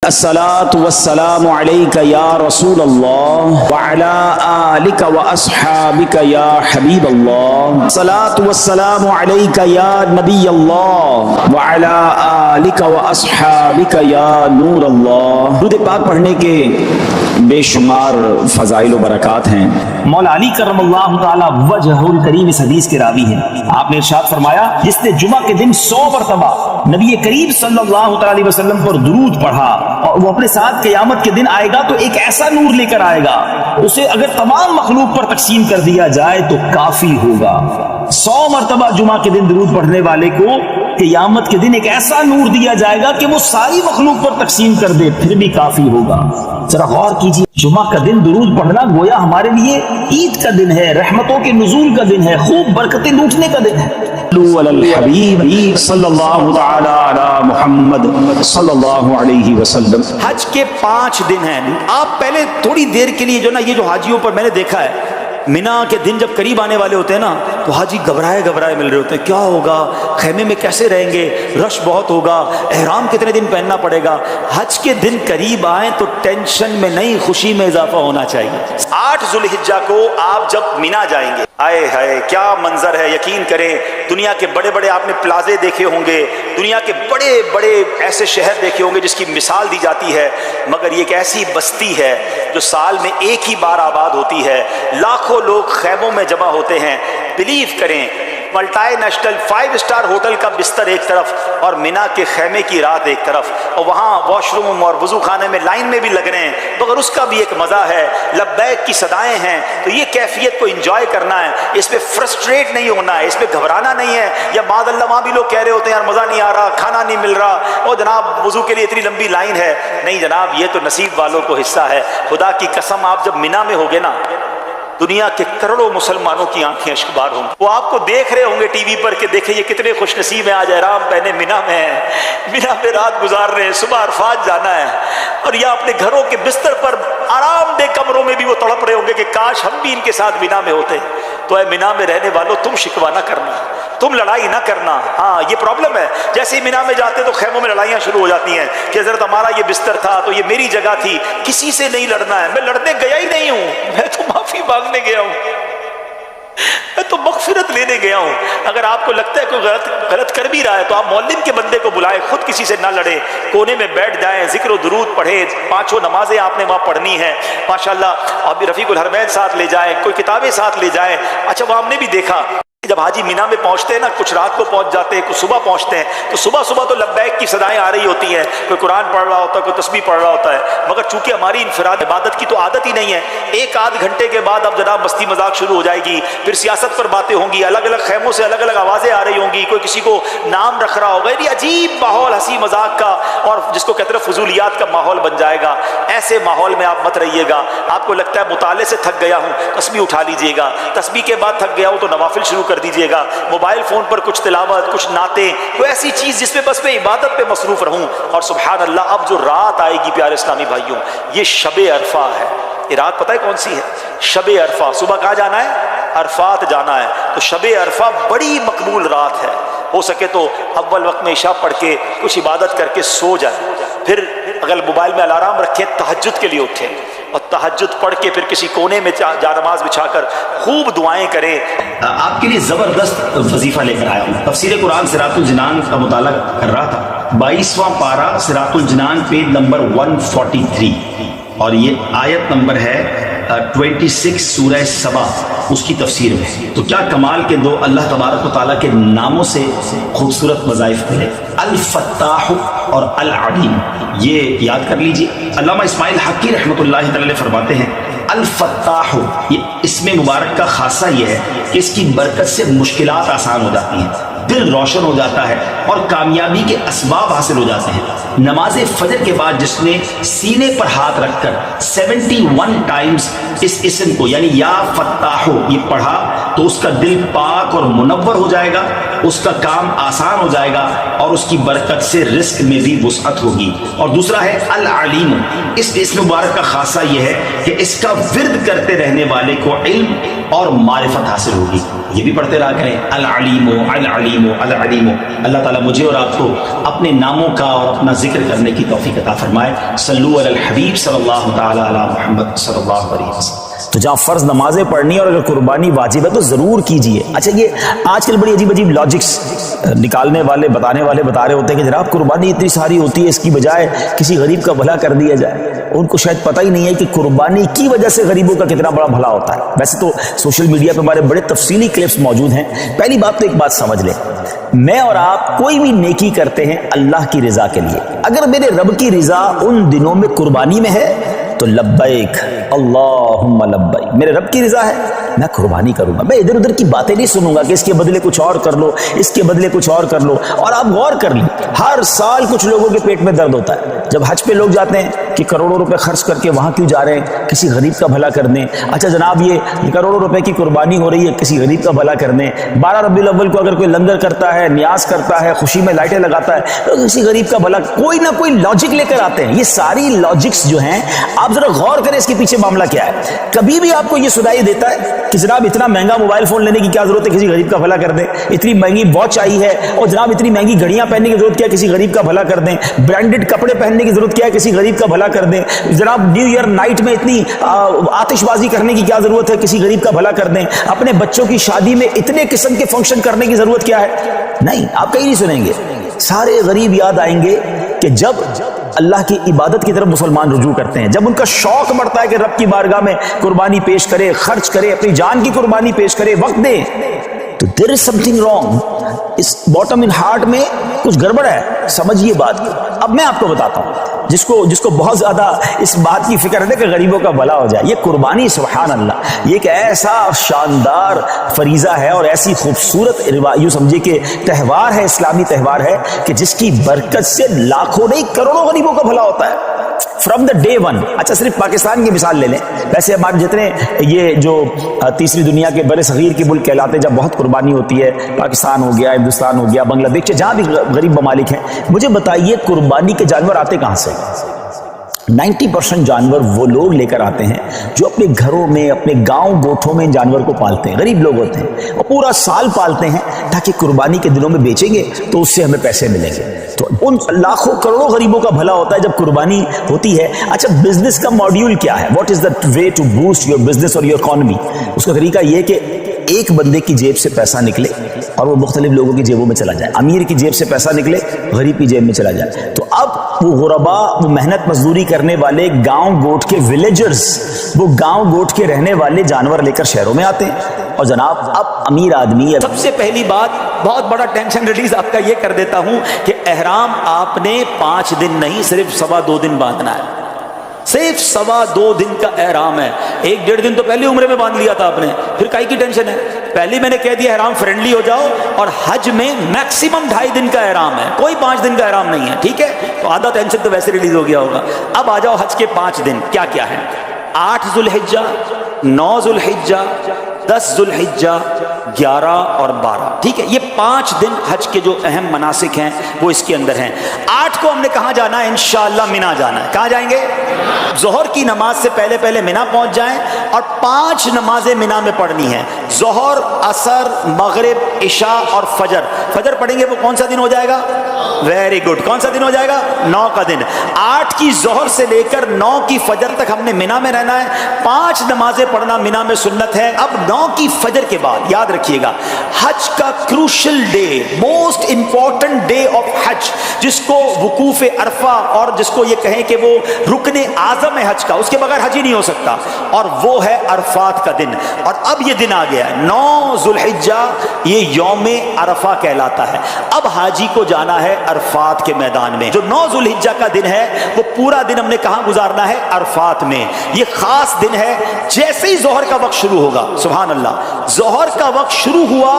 الصلاۃ والسلام علیک یا رسول اللہ وعلی آلک واصحابک یا حبیب اللہ، الصلاۃ والسلام علیک یا نبی اللہ وعلی آلک واصحابک یا نور اللہ۔ درود پاک پڑھنے کے بے شمار فضائل و برکات ہیں۔ مولا علی کرم اللہ تعالی وجہ الکریم اس حدیث کے راوی ہیں۔ آپ نے ارشاد فرمایا، جس نے جمعہ کے دن 100 مرتبہ نبی کریم صلی اللہ علیہ وسلم پر درود پڑھا اور وہ اپنے ساتھ قیامت کے دن آئے گا تو ایک ایسا نور لے کر آئے گا، اسے اگر تمام مخلوق پر تقسیم کر دیا جائے تو کافی ہوگا۔ 100 مرتبہ جمعہ کے دن درود پڑھنے والے کو قیامت کے دن ایک ایسا نور دیا جائے گا کہ وہ ساری مخلوق پر تقسیم کر دے، پھر بھی کافی ہوگا۔ ذرا غور کیجیے، جمعہ کا دن درود پڑھنا گویا ہمارے لیے عید کا دن ہے، رحمتوں کے نزول کا دن ہے، خوب برکتیں لوٹنے کا دن ہے۔ علی الحبیب صلی اللہ تعالی علی محمد صلی اللہ علیہ وسلم۔ حج کے 5 دن ہیں۔ آپ پہلے تھوڑی دیر کے لیے جو نا، یہ جو حاجیوں پر میں نے دیکھا ہے، مینا کے دن جب قریب آنے والے ہوتے ہیں نا تو حاجی گھبرائے مل رہے ہوتے ہیں، کیا ہوگا، خیمے میں کیسے رہیں گے، رش بہت ہوگا، احرام کتنے دن پہننا پڑے گا۔ حج کے دن قریب آئیں تو ٹینشن میں نہیں، خوشی میں اضافہ ہونا چاہیے۔ 8 ذوالحجہ کو آپ جب مینا جائیں گے، آئے ہائے کیا منظر ہے، یقین کریں دنیا کے بڑے بڑے آپ نے پلازے دیکھے ہوں گے، دنیا کے بڑے بڑے ایسے شہر دیکھے ہوں گے جس کی مثال دی جاتی ہے، مگر یہ ایک ایسی بستی ہے جو سال میں ایک ہی بار آباد ہوتی ہے، لاکھوں لوگ خیموں میں جمع ہوتے ہیں۔ بلیو کریں، ملٹائی نیشنل 5 اسٹار ہوٹل کا بستر ایک طرف اور مینا کے خیمے کی رات ایک طرف، اور وہاں واش روم اور وضو خانے میں لائن میں بھی لگ رہے ہیں، مگر اس کا بھی ایک مزہ ہے، لبیک کی صدائیں ہیں۔ تو یہ کیفیت کو انجوائے کرنا ہے، اس پہ فرسٹریٹ نہیں ہونا ہے، اس پہ گھبرانا نہیں ہے، یا بعد اللہ وہاں بھی لوگ کہہ رہے ہوتے ہیں یار مزہ نہیں آ رہا، کھانا نہیں مل رہا، اور جناب وضو کے لیے اتنی لمبی لائن ہے۔ نہیں جناب، یہ تو نصیب والوں کو حصہ ہے۔ خدا کی قسم، آپ جب مینا میں ہوگے نا، دنیا کے کروڑوں مسلمانوں کی آنکھیں اشکبار ہوں گی، وہ آپ کو دیکھ رہے ہوں گے ٹی وی پر کہ دیکھیں یہ کتنے خوش نصیب ہیں، آج احرام پہنے مینا میں ہیں، مینا میں رات گزار رہے ہیں، صبح عرفات جانا ہے، اور یا اپنے گھروں کے بستر پر آرام دہ کمروں میں بھی وہ تڑپ رہے ہوں گے کہ کاش ہم بھی ان کے ساتھ مینا میں ہوتے۔ تو اے مینا میں رہنے والوں، تم شکوہ نہ کرنا، تم لڑائی نہ کرنا۔ ہاں یہ پرابلم ہے، جیسے ہی مینا میں جاتے تو خیموں میں لڑائیاں شروع ہو جاتی ہیں کہ حضرت ہمارا یہ بستر تھا تو یہ میری جگہ تھی۔ کسی سے نہیں لڑنا ہے، میں لڑنے گیا ہی نہیں ہوں، میں تو معافی مانگنے گیا ہوں، میں تو مغفرت لینے گیا ہوں۔ اگر آپ کو لگتا ہے کوئی غلط کر بھی رہا ہے تو آپ معلم کے بندے کو بلائیں، خود کسی سے نہ لڑیں، کونے میں بیٹھ جائیں، ذکر و درود پڑھیں، 5 نمازیں آپ نے وہاں پڑھنی ہیں ماشاءاللہ، آپ بھی رفیق الحرمین ساتھ لے جائیں، کوئی کتابیں ساتھ لے جائیں۔ اچھا وہ ہم نے بھی دیکھا جب حاجی مینا میں پہنچتے ہیں نا، کچھ رات کو پہنچ جاتے ہیں، کچھ صبح پہنچتے ہیں، تو صبح تو لبیک کی صدائیں آ رہی ہوتی ہیں، کوئی قرآن پڑھ رہا ہوتا ہے، کوئی تسبیح پڑھ رہا ہوتا ہے، مگر چونکہ ہماری انفراد عبادت کی تو عادت ہی نہیں ہے، 1 آدھ گھنٹے کے بعد اب جناب مستی مذاق شروع ہو جائے گی، پھر سیاست پر باتیں ہوں گی، الگ الگ خیموں سے الگ الگ آوازیں آ رہی ہوں گی، کوئی کسی کو نام رکھ رہا ہوگا، یہ عجیب ماحول ہنسی مذاق کا اور جس کو کہتے ہیں فضولیات کا ماحول بن جائے گا۔ ایسے ماحول میں آپ مت رہیے گا۔ آپ کو لگتا ہے مطالعے سے تھک گیا ہوں، تسبیح اٹھا لیجئے گا، تسبیح کے بعد تھک گیا ہوں تو نوافل شروع کر دیجئے گا، موبائل فون پر کچھ تلاوت، کچھ نعتیں، کوئی ایسی چیز جس میں بس میں عبادت پہ مصروف رہوں۔ اور سبحان اللہ، اب جو رات آئے گی پیارے اسلامی بھائیوں، یہ شب عرفہ ہے۔ یہ رات پتہ ہے کون سی ہے؟ شب عرفہ۔ صبح کہاں جانا ہے؟ عرفات جانا ہے۔ تو شب عرفہ بڑی مقبول رات ہے، ہو سکے تو اول وقت میں عشاء پڑھ کے کچھ عبادت کر کے سو جائیں، پھر اگر موبائل میں الارم رکھیں تہجد کے لیے اٹھیں اور تہجد پڑھ کے پھر کسی کونے میں جا نماز بچھا کر خوب دعائیں کریں۔ آپ کے لیے زبردست وظیفہ لے کر آیا ہوں۔ تفسیر قرآن صراط الجنان کا مطالعہ کر رہا تھا، 22واں پارہ صراط الجنان پیج نمبر 143، اور یہ آیت نمبر ہے 26 سورہ سبا، اس کی تفسیر میں۔ تو کیا کمال کے دو اللہ تبارک و تعالیٰ کے ناموں سے خوبصورت وظائف ملے، الفتاح اور العلیم، یہ یاد کر لیجئے۔ علامہ اسماعیل حقی رحمۃ اللہ تعالی فرماتے ہیں الفتاح، یہ اسم مبارک کا خاصہ یہ ہے کہ اس کی برکت سے مشکلات آسان ہو جاتی ہیں، دل روشن ہو جاتا ہے اور کامیابی کے اسباب حاصل ہو جاتے ہیں۔ نماز فجر کے بعد جس نے سینے پر ہاتھ رکھ کر 71 ٹائمز اس اسم کو یعنی یا فتاحو یہ پڑھا تو اس کا دل پاک اور منور ہو جائے گا، اس کا کام آسان ہو جائے گا اور اس کی برکت سے رزق میں بھی وسعت ہوگی۔ اور دوسرا ہے العلیم، اس اسم مبارک کا خاصہ یہ ہے کہ اس کا ورد کرتے رہنے والے کو علم اور معرفت حاصل ہوگی۔ یہ بھی پڑھتے رہا کریں، العلیم العلیم العلیم۔ اللہ تعالیٰ مجھے اور آپ کو اپنے ناموں کا اور اپنا ذکر کرنے کی توفیق عطا فرمائے۔ صلو علی الحبیب صلی اللہ تعالی علی محمد صلی اللہ علیہ وسلم۔ تو جہاں فرض نمازیں پڑھنی ہے اور اگر قربانی واجب ہے تو ضرور کیجئے۔ اچھا، یہ آج کل بڑی عجیب عجیب لاجکس نکالنے والے بتانے والے بتا رہے ہوتے ہیں کہ جناب قربانی اتنی ساری ہوتی ہے، اس کی بجائے کسی غریب کا بھلا کر دیا جائے۔ ان کو شاید پتہ ہی نہیں ہے کہ قربانی کی وجہ سے غریبوں کا کتنا بڑا بھلا ہوتا ہے۔ ویسے تو سوشل میڈیا پہ ہمارے بڑے تفصیلی کلپس موجود ہیں۔ پہلی بات تو ایک بات سمجھ لیں، میں اور آپ کوئی بھی نیکی کرتے ہیں اللہ کی رضا کے لیے۔ اگر میرے رب کی رضا ان دنوں میں قربانی میں ہے تو لبیک اللہم لبیک، میرے رب کی رضا ہے میں قربانی کروں گا۔ میں ادھر ادھر کی باتیں نہیں سنوں گا کہ اس کے بدلے کچھ اور کر لو، اس کے بدلے کچھ اور کر لو۔ اور آپ غور کر لیں، ہر سال کچھ لوگوں کے پیٹ میں درد ہوتا ہے جب حج پہ لوگ جاتے ہیں کہ کروڑوں روپے خرچ کر کے وہاں کیوں جا رہے ہیں، کسی غریب کا بھلا کر دیں۔ اچھا جناب، یہ کروڑوں روپے کی قربانی ہو رہی ہے، کسی غریب کا بھلا کر دیں۔ 12 ربیع الاول کو اگر کوئی لنگر کرتا ہے، نیاز کرتا ہے، خوشی میں لائٹیں لگاتا ہے تو کسی غریب کا بھلا، کوئی نہ کوئی لاجک لے کر آتے ہیں۔ یہ ساری لاجکس جو ہیں، آپ ذرا غور کریں اس کے پیچھے معاملہ کیا ہے۔ کبھی بھی آپ کو یہ سنائی دیتا ہے کہ جناب اتنا مہنگا موبائل فون لینے کی کیا ضرورت ہے، کسی غریب کا بھلا کر دیں؟ اتنی مہنگی واچ آئی ہے اور جناب اتنی مہنگی گھڑیاں پہننے کی ضرورت کیا ہے، کسی غریب کا بھلا کر دیں؟ برانڈڈ کپڑے پہننے کی ضرورت کیا ہے، کسی غریب کا بھلا کر دیں؟ جناب نیو ایئر نائٹ میں اتنی آتش بازی کرنے کی کیا ضرورت ہے، کسی غریب کا بھلا کر دیں؟ اپنے بچوں کی شادی میں اتنے قسم کے فنکشن کرنے کی ضرورت کیا ہے؟ نہیں، آپ کہیں نہیں سنیں گے۔ سارے غریب یاد آئیں گے کہ جب اللہ کی عبادت کی طرف مسلمان رجوع کرتے ہیں، جب ان کا شوق بڑھتا ہے کہ رب کی بارگاہ میں قربانی پیش کرے، خرچ کرے، اپنی جان کی قربانی پیش کرے، وقت دے، تو there is something wrong۔ اس باٹم ان ہارٹ میں کچھ گڑبڑ ہے، سمجھیے بات کی۔ اب میں آپ کو بتاتا ہوں، جس کو بہت زیادہ اس بات کی فکر ہے کہ غریبوں کا بھلا ہو جائے، یہ قربانی سبحان اللہ، یہ ایک ایسا شاندار فریضہ ہے اور ایسی خوبصورت یوں سمجھے کہ تہوار ہے، اسلامی تہوار ہے کہ جس کی برکت سے لاکھوں نہیں کروڑوں غریبوں کا بھلا ہوتا ہے فرام دا ڈے ون۔ اچھا، صرف پاکستان کی مثال لے لیں، ویسے ہمارے جتنے یہ جو تیسری دنیا کے بڑے صغیر کے ملک کہلاتے ہیں، جب بہت قربانی ہوتی ہے، پاکستان ہو گیا، ہندوستان ہو گیا، بنگلہ دیش، جہاں بھی غریب ممالک ہیں، مجھے بتائیے قربانی کے جانور آتے کہاں سے؟ 90% جانور وہ لوگ لے کر آتے ہیں جو اپنے گھروں میں، اپنے گاؤں گوٹھوں میں ان جانور کو پالتے ہیں، غریب لوگ ہوتے ہیں اور پورا سال پالتے ہیں تاکہ قربانی کے دنوں میں بیچیں گے تو اس سے ہمیں پیسے ملیں گے۔ تو ان لاکھوں کروڑوں غریبوں کا بھلا ہوتا ہے جب قربانی ہوتی ہے۔ اچھا، بزنس کا ماڈیول کیا ہے؟ What is the way to boost your business اور یور اکانومی؟ اس کا طریقہ یہ کہ ایک بندے کی جیب سے پیسہ نکلے اور وہ مختلف لوگوں کی جیبوں میں چلا جائے، امیر کی جیب سے پیسہ نکلے، غریب کی جیب میں چلا جائے۔ تو اب وہ غربا، وہ محنت مزدوری کرنے والے گاؤں گوٹ کے ولیجرز، وہ گاؤں گوٹ کے رہنے والے جانور لے کر شہروں میں آتے ہیں اور جناب اب امیر آدمی، سب سے پہلی بات بہت بڑا ٹینشن ریلیز آپ کا یہ کر دیتا ہوں کہ احرام آپ نے 5 دن نہیں، صرف 2.25 دن باندھنا ہے، صرف 2.25 دن کا احرام ہے۔ 1.5 دن تو پہلی عمرے میں باندھ لیا تھا آپ نے، پھر کائی کی ٹینشن ہے؟ پہلی میں نے کہہ دیا احرام فرینڈلی ہو جاؤ، اور حج میں میکسیمم 2.5 دن کا احرام ہے، کوئی 5 دن کا احرام نہیں ہے، ٹھیک ہے؟ تو آدھا ٹینشن تو ویسے ریلیز ہو گیا ہوگا۔ اب آ جاؤ حج کے 5 دن کیا کیا ہے؟ 8 ذوالحجہ، 9 ذوالحجہ، 10 ذوالحجہ، 11 اور 12، ٹھیک ہے؟ یہ 5 دن حج کے جو اہم مناسک ہیں وہ اس کے اندر ہیں۔ 8 کو ہم نے کہاں جانا ہے؟ انشاءاللہ مینا جانا ہے۔ کہاں جائیں گے؟ ظہر کی نماز سے پہلے مینا پہنچ جائیں اور 5 نمازیں مینا میں پڑھنی ہیں، ظہر، عصر، مغرب، عشاء اور فجر۔ فجر پڑھیں گے وہ کون سا دن ہو جائے گا؟ ویری گڈ، کون سا دن ہو جائے گا؟ 9 کا دن۔ 8 کی ظہر سے لے کر 9 کی فجر تک ہم نے مینا میں رہنا ہے، 5 نمازیں پڑھنا مینا میں سنت ہے۔ اب 9 کی فجر کے بعد یاد رکھیے گا، حج کا crucial day, most important day of حج، جس کو وقوف عرفہ اور جس کو یہ کہیں کہ وہ رکن اعظم ہے حج کا، اس کے بغیر حج ہی نہیں ہو سکتا، اور وہ ہے عرفات کا دن۔ اور اب یہ دن آ گیا ہے 9 ذوالحجہ، یہ یوم عرفہ کہلاتا ہے۔ اب حاجی کو جانا ہے عرفات کے میدان میں۔ جو 9 ذوالحجہ کا دن ہے وہ پورا دن ہم نے کہاں گزارنا ہے؟ عرفات میں۔ یہ خاص دن ہے، جیسے ہی ظہر کا وقت شروع ہوگا، سبحان اللہ، ظہر کا وقت شروع ہوا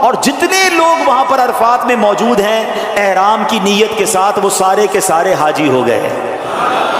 اور جتنے لوگ وہاں پر عرفات میں موجود ہیں احرام کی نیت کے ساتھ، وہ سارے کے سارے حاجی ہو گئے۔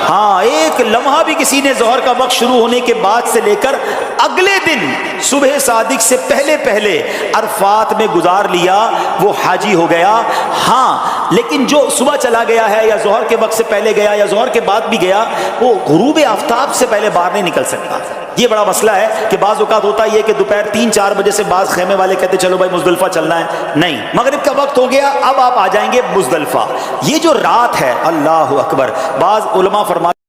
ہاں، ایک ایک لمحہ بھی کسی نے ظہر کا وقت شروع ہونے کے بعد سے لے کر اگلے دن صبح صادق سے پہلے پہلے عرفات میں گزار لیا وہ حاجی ہو گیا۔ ہاں لیکن جو صبح چلا گیا ہے یا ظہر کے وقت سے پہلے گیا یا ظہر کے بعد بھی گیا، وہ غروب آفتاب سے پہلے باہر نہیں نکل سکتا۔ یہ بڑا مسئلہ ہے کہ بعض اوقات ہوتا یہ کہ دوپہر 3-4 بجے سے بعض خیمے والے کہتے چلو بھائی مزدلفہ چلنا ہے، نہیں، مغرب کا وقت ہو گیا اب آپ آ جائیں گے مزدلفہ۔ یہ جو رات ہے، اللہ اکبر، بعض علماء فرماتے